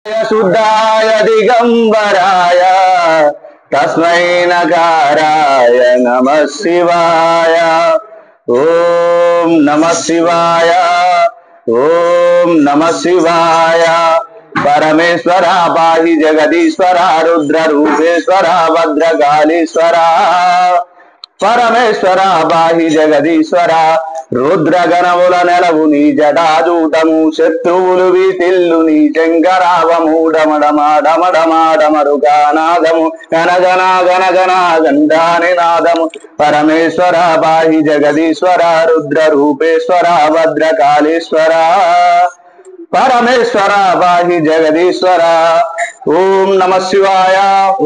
शुद्धाय दिगंबराय तस्मै नकाराय नमः शिवाय। ओम नमः शिवाय, ओम नमः शिवाय। परमेश्वरा पाहि जगदीश्वरा रुद्र रूपेश्वरा भद्रकालीश्वरा। परमेश्वरा पाहि जगदीश्वरा रुद्र गणमुల నెలవు నీ జటాజూటము శత్రువులు వీటిల్లు నీ శంకరావమూఢమడమాడమడమాడమరుగానాదము గణగణ గణగణ గండాని నాదము। పరమేశ్వర పాహి జగదీశ్వర रुद्र रूपेश्वरा भद्रकालीश्वरा। परमेश्वरा पाहि जगदीश्वरा। ओम नमः शिवाय,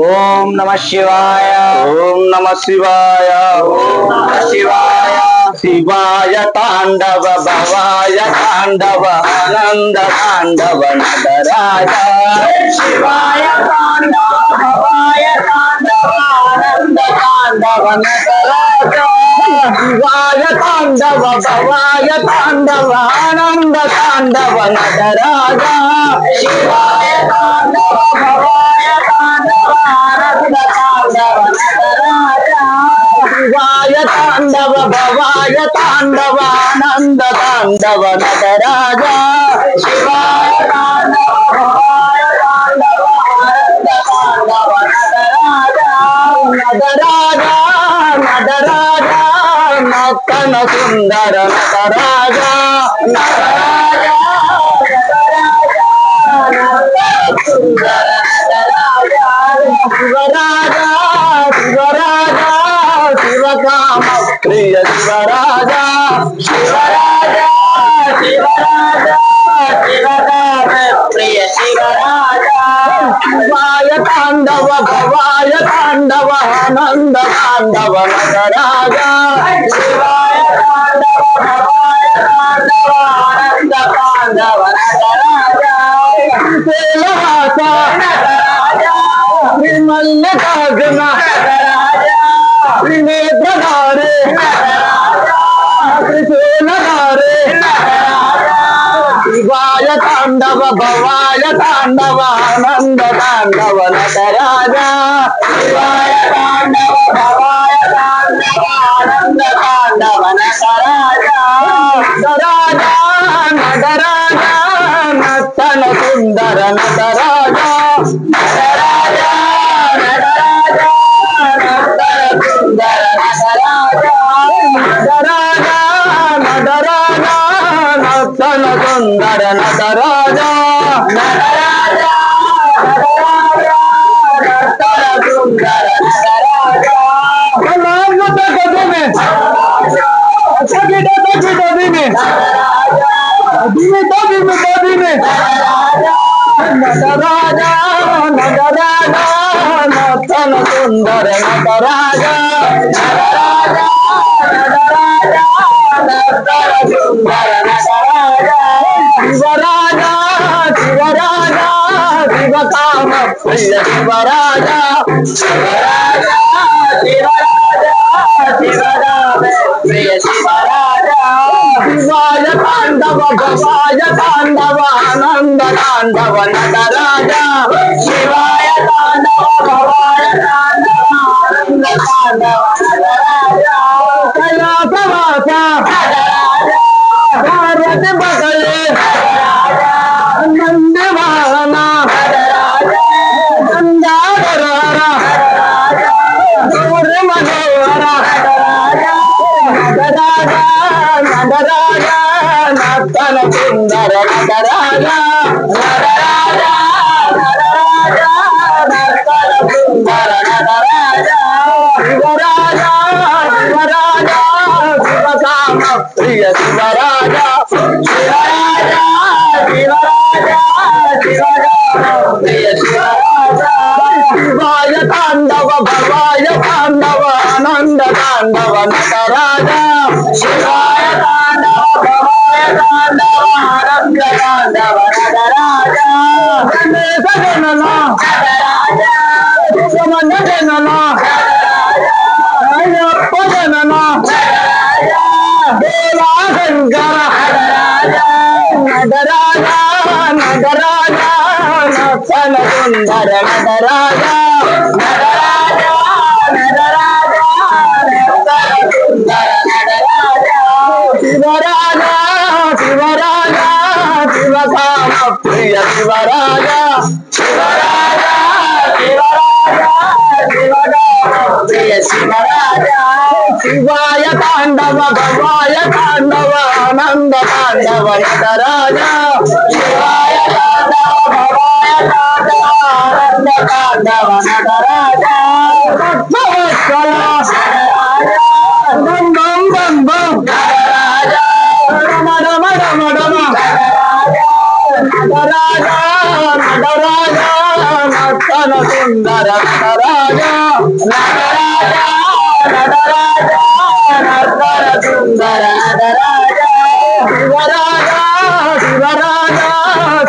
ओम नमः शिवाय, ओम नमः शिवाय, ओम नमः शिवाय। शिवाय तांडव भवाय तांडव आनंद तांडव नटराज। शिवाय तांडव भवाय तांडव आनंद तांडव नटराज। शिवाय तांडव भवाय तांडव आनंद तांडव नटराज। शिवाय तांडव भवाय तांडव आनंद तांडव नटराज। शिवाय तांडव भवाय तांडव आनंद तांडव नटराज। शिवाय तांडव भवाय तांडव आनंद तांडव नटराज। नटराज नटराज नर्तन सुंदर नटराज। नटराज नटराज नर्तन सुंदर नटराज। शिवराज शिवराज शिवकाम प्रिय शिवराज। शिवराज शिवराज शिवकाम प्रिय शिवराज। शिवाय तांडव भवाय तांडव आनंद तांडव नटराज। शिवाय तांडव भवाय तांडव आनंद तांडव नटराज। नटराज विमल कागन नटराज। त्रिनेत्रधारे नटराज। त्रिशूलधारे नटराज। शिवाय तांडव भवाय तांडव आनंद तांडव नटराज। शिवाय तांडव भवाय तांडव आनंद तांडव नटराज। नटराज नटराज नर्तन सुंदर नटराज। नटराज नटराज नर्तन सुंदर नटराज। नटराज नटराज नर्तन सुंदर नटराज। नटराज नटराज नर्तन सुंदर नटराज। कलावत गदे में सगिटा सगिटा में दिमिता दिमिता में नटराज नटराज नर्तन सुंदर नटराज। नटराज नटराज नर्तन सुंदर नटराज। शिवराज शिवराज शिवकाम प्रिय शिवराज। शिवराज शिवराज शिवकाम प्रिय शिवराज। शिवाय तांडव भवाय तांडव आनंद तांडव नटराज। शिवाय तांडव भवाय तांडव आनंद तांडव नटराज। कैलासवास नटराज। पार्वती बगले नटराज। नंदवाहना नटराज। गंगाधर नटराज। गौर मनोहर नटराज। नटराज नटराज नर्तन सुंदर नटराज। नटराज नटराज नर्तन सुंदर नटराज। शिवराज शिवराज शिवकाम प्रिय शिवराज। शिवराज शिवराज शिवकाम प्रिय शिवराज। शिवाय तांडव भवाय तांडव आनंद तांडव नटराज। शिवाय तांडव भवाय तांडव आनंद तांडव नटराज। गणेश गणना नटराज। सुमन गणना नटराज। अय्यप्प गणना नटराज। देवा शंकर नटराज। नटराज नटराज సుందర నటరాజ నటరాజ నటరాజ సుందర నటరాజ శివరాజ శివరాజ శివకామ ప్రియ శివరాజ శివరాజ శివరాజ శివకామ ప్రియ శివరాజ శివాయ తాండవ భవాయ తాండవ ఆనంద తాండవ నటరాజ శివాయ తాండవ భవాయ తాండవ ఆనంద తాండవ నటరాజ భక్తవత్సల నటరాజ బం బం బం బం నటరాజ రమ రమ రమ రమ నటరాజ నటరాజ నటరాజ నర్తన సుందర నటరాజ నటరాజ నటరాజ నర్తన సుందర నటరాజ శివరాజ శివరాజ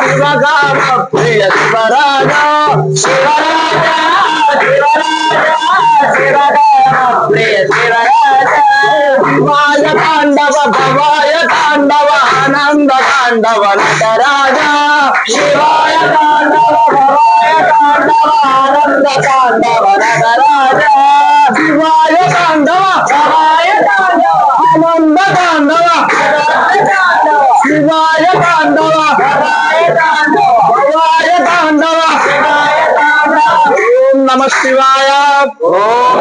శివకామ ప్రియ శివరాజ శివరాజ శివరాజ శివకామ ప్రియ శివరాజ శివాయ తాండవ భవాయ తాండవ ఆనంద తాండవ నటరాజ శివాయ తాండవ భవాయ తాండవ ఆనంద తాండవ నటరాజ శివాయ తాండవ భవాయ తాండవ ఆనంద తాండవ శివాయ తాండవ భవాయ తాండవ భవాయ తాండవ శివాయ తాండవ ఓం నమః శివాయ ఓం